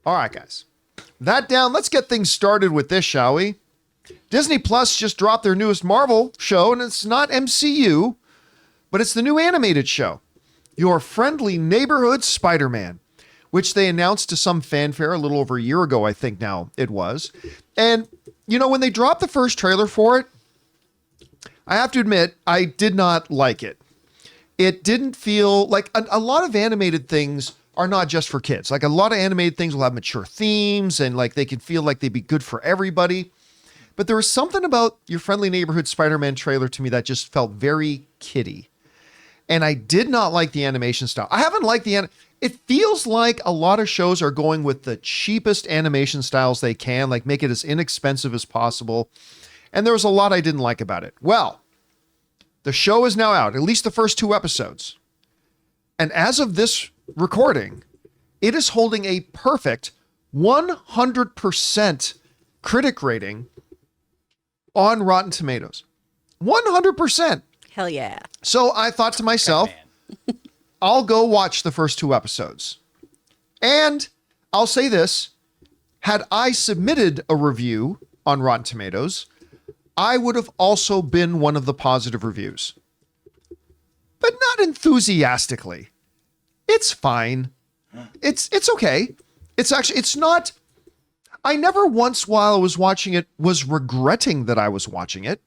All right, guys. That down, let's get things started with this, shall we? Disney Plus just dropped their newest Marvel show, and it's not MCU, but it's the new animated show, Your Friendly Neighborhood Spiderman, which they announced to some fanfare a little over a year ago, I think now it was. And, you know, when they dropped the first trailer for it, I have to admit, I did not like it. It didn't feel like a lot of animated things are not just for kids. Like a lot of animated things will have mature themes and like they can feel like they'd be good for everybody. But there was something about Your Friendly Neighborhood Spider-Man trailer to me that just felt very kiddie. And I did not like the animation style. I haven't liked it feels like a lot of shows are going with the cheapest animation styles they can, like make it as inexpensive as possible. And there was a lot I didn't like about it. Well, the show is now out, at least the first 2 episodes. And as of this recording, it is holding a perfect 100% critic rating on Rotten Tomatoes. 100%. Hell yeah. So I thought to myself, I'll go watch the first 2 episodes. And I'll say this, had I submitted a review on Rotten Tomatoes, I would have also been one of the positive reviews. But not enthusiastically. It's fine. It's okay. It's not, I never once while I was watching it was regretting that I was watching it.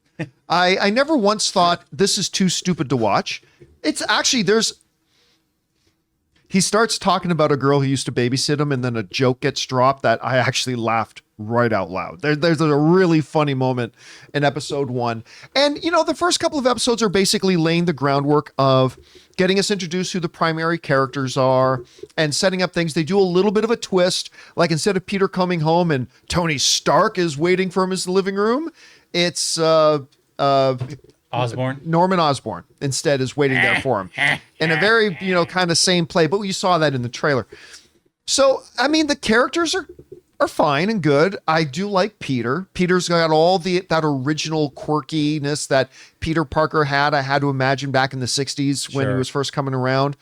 I never once thought this is too stupid to watch. It's actually, he starts talking about a girl who used to babysit him and then a joke gets dropped that I actually laughed right out loud. There's a really funny moment in episode 1. And, you know, the first couple of episodes are basically laying the groundwork of getting us introduced who the primary characters are and setting up things. They do a little bit of a twist. Like instead of Peter coming home and Tony Stark is waiting for him in his living room, it's Osborn. Norman Osborn instead is waiting there for him in a very, you know, kind of same play, but you saw that in the trailer. So, I mean, the characters are fine and good. I do like Peter. Peter's got all that original quirkiness that Peter Parker had, I had to imagine back in the 60s when he was first coming around.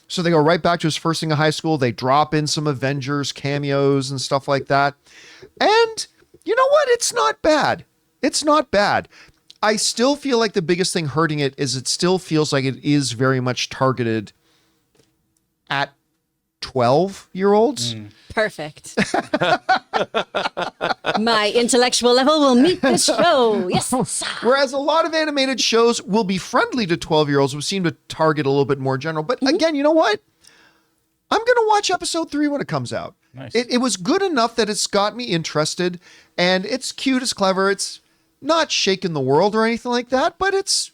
So they go right back to his first thing in high school. They drop in some Avengers cameos and stuff like that. And you know what? It's not bad. It's not bad. I still feel like the biggest thing hurting it is it still feels like it is very much targeted at 12-year-olds. Perfect. My intellectual level will meet this show. Yes. Whereas a lot of animated shows will be friendly to 12-year-olds, who seem to target a little bit more general. But again, you know what? I'm going to watch episode 3 when it comes out. Nice. It was good enough that it's got me interested, and it's cute, it's clever, it's not shaking the world or anything like that, but it's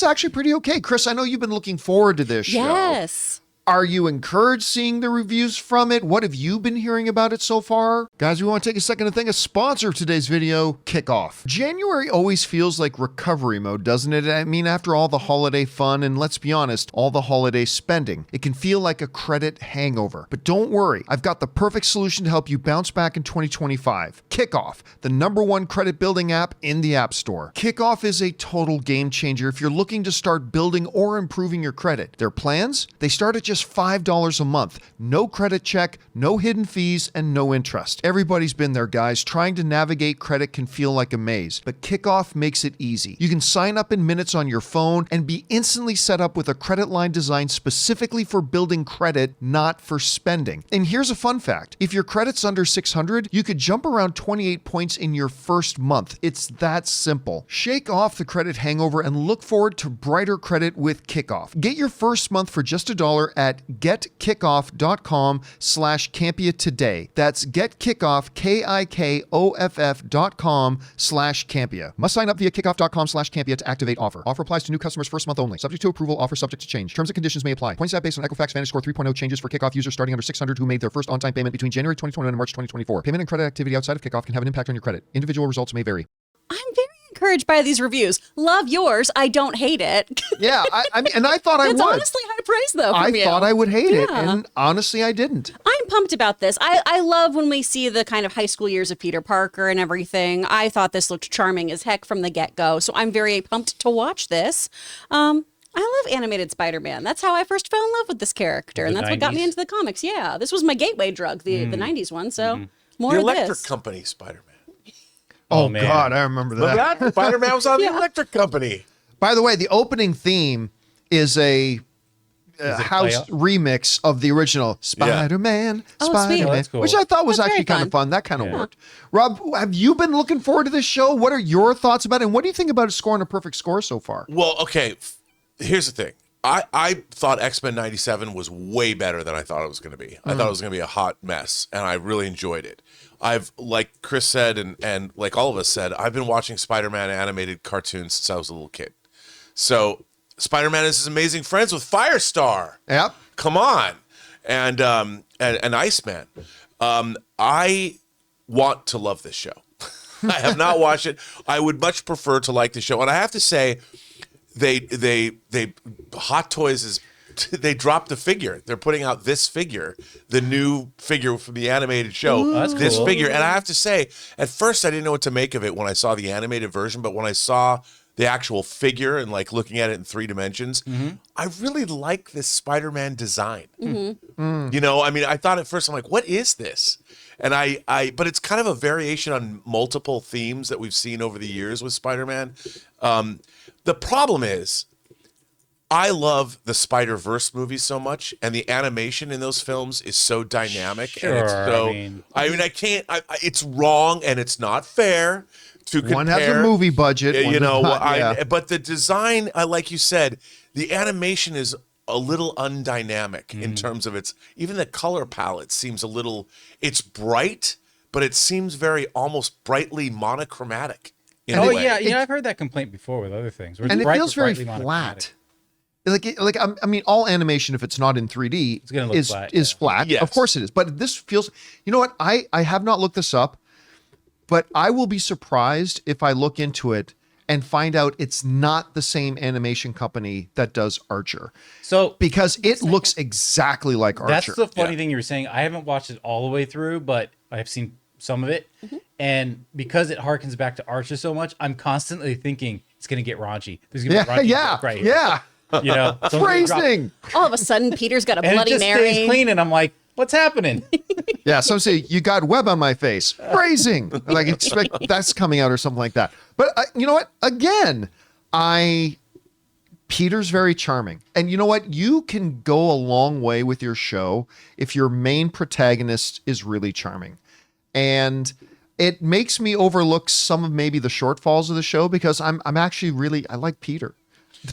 actually pretty okay. Chris, I know you've been looking forward to this show. Yes. Are you encouraged seeing the reviews from it? What have you been hearing about it so far? Guys, we want to take a second to thank a sponsor of today's video, Kikoff. January always feels like recovery mode, doesn't it? I mean, after all the holiday fun and let's be honest, all the holiday spending, it can feel like a credit hangover. But don't worry, I've got the perfect solution to help you bounce back in 2025. Kikoff, the #1 credit building app in the App Store. Kikoff is a total game changer if you're looking to start building or improving your credit. Their plans, they start at just $5 a month. No credit check, no hidden fees, and no interest. Everybody's been there, guys. Trying to navigate credit can feel like a maze, but Kikoff makes it easy. You can sign up in minutes on your phone and be instantly set up with a credit line designed specifically for building credit, not for spending. And here's a fun fact. If your credit's under 600, you could jump around 28 points in your first month. It's that simple. Shake off the credit hangover and look forward to brighter credit with Kikoff. Get your first month for just $1 at getkikoff.com/Campea today. That's getkikoff, KIKOFF.com/Campea. Must sign up via kikoff.com/Campea to activate offer. Offer applies to new customers first month only. Subject to approval. Offer subject to change. Terms and conditions may apply. Points out based on Equifax VantageScore 3.0 changes for Kikoff users starting under 600 who made their first on-time payment between January 2021 and March 2024. Payment and credit activity outside of Kikoff can have an impact on your credit. Individual results may vary. I'm very encouraged by these reviews. Love yours. I don't hate it. Yeah, I mean, and I thought I would. It's honestly high praise, though, from you. I thought I would hate it, Yeah. and honestly, I didn't. I'm pumped about this. I love when we see the kind of high school years of Peter Parker and everything. I thought this looked charming as heck from the get-go, so I'm very pumped to watch this. I'm I love animated Spider-Man. That's how I first fell in love with this character, and that's what got me 90s? into the comics. Yeah, this was my gateway drug, the 90s one. So more The of Electric this. Company Spider-Man. Oh, man. God, I remember that. Remember that? Spider-Man was on Yeah. the Electric Company. By the way, the opening theme is a it house play up? remix of the original Spider-Man, Oh, sweet. Spider-Man, Oh, that's cool. which I thought was That's actually very kind of fun. That kind of Yeah. worked. Rob, have you been looking forward to this show? What are your thoughts about it? And what do you think about it scoring a perfect score so far? Well, okay, here's the thing. I thought X-Men 97 was way better than I thought it was going to be. I thought it was going to be a hot mess, and I really enjoyed it. I've, like Chris said, and like all of us said, I've been watching Spider-Man animated cartoons since I was a little kid. So Spider-Man is his amazing friends with Firestar. Yep. Come on. And Iceman. I want to love this show. I have not watched it. I would much prefer to like the show. And I have to say, they Hot Toys is they dropped the figure. They're putting out this figure, the new figure from the animated show. That's this cool. figure. And I have to say, at first I didn't know what to make of it when I saw the animated version, but when I saw the actual figure and like looking at it in 3 dimensions, I really like this Spider-Man design. You know, I mean, I thought at first, I'm like, what is this? And but it's kind of a variation on multiple themes that we've seen over the years with Spider-Man. The problem is, I love the Spider-Verse movies so much, and the animation in those films is so dynamic. And it's Sure, so, I mean- I can't, it's wrong and it's not fair to compare. One has a movie budget. One You does know, not, yeah. but the design, like you said, the animation is a little undynamic in terms of even the color palette seems a little, it's bright, but it seems very almost brightly monochromatic. in a Oh way. yeah, you know, I've heard that complaint before with other things. where And it's it bright, feels but very brightly flat. monochromatic. I mean, all animation, if it's not in 3D, It's gonna look is flat, is yeah. flat. Yes. Of course it is. But this feels. You know what? I have not looked this up, but I will be surprised if I look into it and find out it's not the same animation company that does Archer, So because it looks exactly like Archer. that's the funny Yeah. thing you were saying. I haven't watched it all the way through, but I've seen some of it. And because it harkens back to Archer so much, I'm constantly thinking it's going to get raunchy. There's going to be a raunchy joke right here. yeah. You know, someone's gonna drop- Phrasing. All of a sudden, Peter's got a And it Bloody just Mary. stays clean, and I'm like, what's happening? Yeah, some say you got web on my face. Phrasing. Like expect that's coming out or something like that. But you know what? Again, Peter's very charming. And you know what? You can go a long way with your show if your main protagonist is really charming. And it makes me overlook some of maybe the shortfalls of the show because I'm actually I like Peter.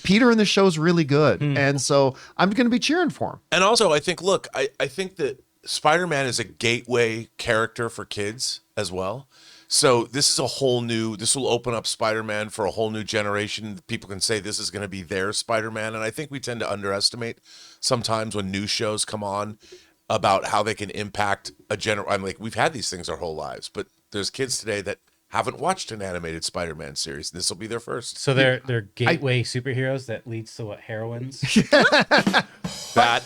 Peter in the show is really good. And so I'm going to be cheering for him. And also, I think, look, I think that Spider-Man is a gateway character for kids as well. So this will open up Spider-Man for a whole new generation. People can say this is going to be their Spider-Man. And I think we tend to underestimate sometimes when new shows come on about how they can impact a I'm like, we've had these things our whole lives, but there's kids today that haven't watched an animated Spider-Man series. This will be their first. So they're gateway superheroes that leads to what, heroines? That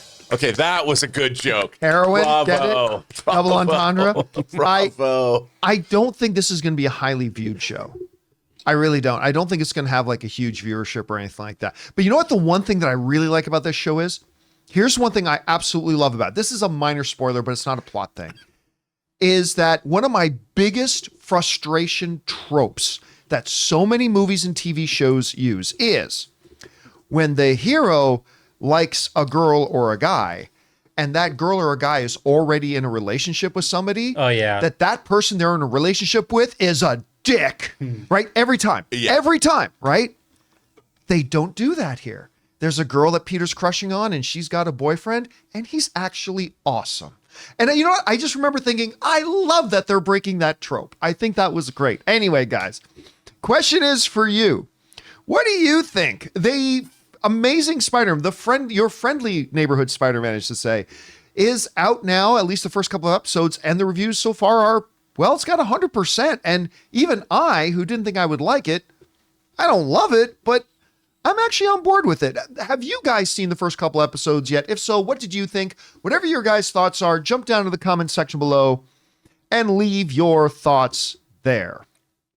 was a good joke. Heroin, Bravo. get it? Double entendre. Bravo. I don't think this is going to be a highly viewed show. I really don't. I don't think it's going to have like a huge viewership or anything like that. But you know what? The one thing that I really like about this show is, here's one thing I absolutely love about it. This is a minor spoiler, but it's not a plot thing. Is that one of my biggest frustration tropes that so many movies and TV shows use is when the hero likes a girl or a guy, and that girl or a guy is already in a relationship with somebody. Oh, yeah. That person they're in a relationship with is a dick, right? Every time. Yeah. Every time, right? They don't do that here. There's a girl that Peter's crushing on, and she's got a boyfriend, and he's actually awesome. And you know what? I just remember thinking, I love that they're breaking that trope. I think that was great. Anyway, guys, question is for you. What do you think? The Amazing Spider-Man, your Friendly Neighborhood Spiderman, I should say, is out now. At least the first couple of episodes, and the reviews so far are, well, it's got 100%. And even I, who didn't think I would like it, I don't love it, but I'm actually on board with it. Have you guys seen the first couple episodes yet? If so, what did you think? Whatever your guys' thoughts are, jump down to the comment section below and leave your thoughts there.